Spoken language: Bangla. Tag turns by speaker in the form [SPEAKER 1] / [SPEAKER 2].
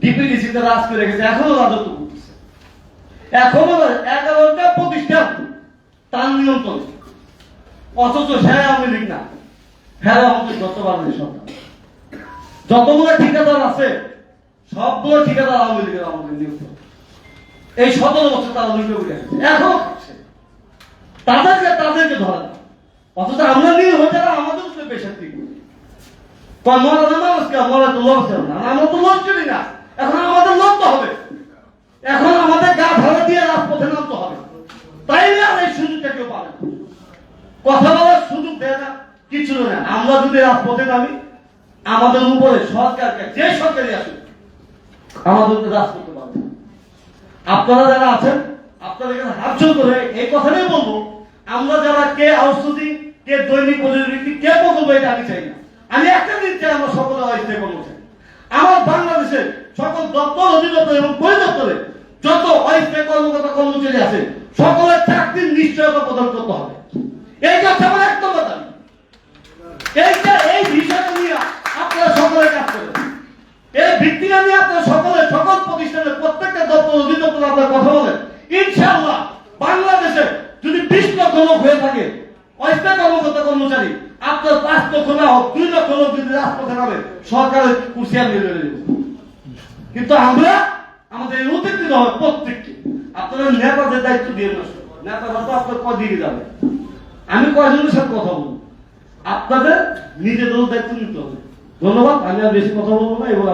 [SPEAKER 1] ডিপিডিসিতে রাজ করে রেখেছে, এখনো রাজত্ব করতেছে, এখনো 11টা প্রতিষ্ঠান তার নিয়ন্ত্রণ। অথচ হ্যাঁ আওয়ামী লীগ না, হ্যাঁ আমাদের যতবারের সরকার, যতগুলো ঠিকাদার আছে সবগুলো ঠিকাদার আওয়ামী লীগের আমাদের নিয়ন্ত্রণ। এই 17 বছর তারা লুটে বুঝে এখনো খাচ্ছে, তাদেরকে ধরা না। অথচ আমরা নিয়ে হয়ে যারা আমাদের উপরে পেশার ঠিক মরা না মানুষকে মরা তো লড়ছে না, আমরা তো লড়ছি না। এখন আমাদের লড়তে হবে, এখন আমাদের গা ভাড়া দিয়ে রাজপথে নামতে হবে। তাই আর এই সুযোগটা কেউ পাবে না, কথা বলার সুযোগ দেয় না, কিছু না। আমরা যদি রাজপথে নামি, আমাদের উপরে সরকারকে যে সরকারই আসুক আমাদের উপরে রাজ করতে পারবে। আপনারা যারা আছেন আপনাদের কাছে হাত জোড় করে এই কথাটাই বলবো, আমরা যারা কে আউটসোর্সিং, কে দৈনিক মজুরি, কে প্রকল্প, এটা আমি চাই না। আমি একটা দিন চাই আমরা সকলে অস্থায়ী কর্মচারী। আমার বাংলাদেশের সকল দপ্তর, অধিদপ্তর এবং পরিদপ্তরে যত অস্থায়ী কর্মকর্তা কর্মচারী আছে সকলের চাকরির নিশ্চয়তা প্রদান করতে হবে। এইটা হচ্ছে আমার এক নম্বর দাবি। এই বিষয়টা নিয়ে আপনারা সকলে কাজ করবেন। এই ভিত্তিটা নিয়ে আপনারা সকল প্রতিষ্ঠানের প্রত্যেকটা দপ্তর, অধিদপ্তর আপনারা কথা বলেন। ইনশাআল্লাহ বাংলাদেশে যদি 20 লক্ষ লোক হয়ে থাকে অস্থায়ী কর্মকর্তা কর্মচারী, আপনার 5 লক্ষ না হোক 2 লক্ষ লোক যদি রাজপথে নামে সরকারের কুশিয়ার মিলে দেবে। কিন্তু আমরা আমাদের এই অতিরিক্ত হবে প্রত্যেককে। আপনারা নেতাদের দায়িত্ব দিয়ে নষ্ট করেন, নেতারা তো আপনার কদিকে যাবে। আমি কয়জনের সাথে কথা বলবো, আপনাদের নিজেদের দায়িত্ব নিতে হবে। ধন্যবাদ। আমি আর বেশি কথা বলবো না। এবার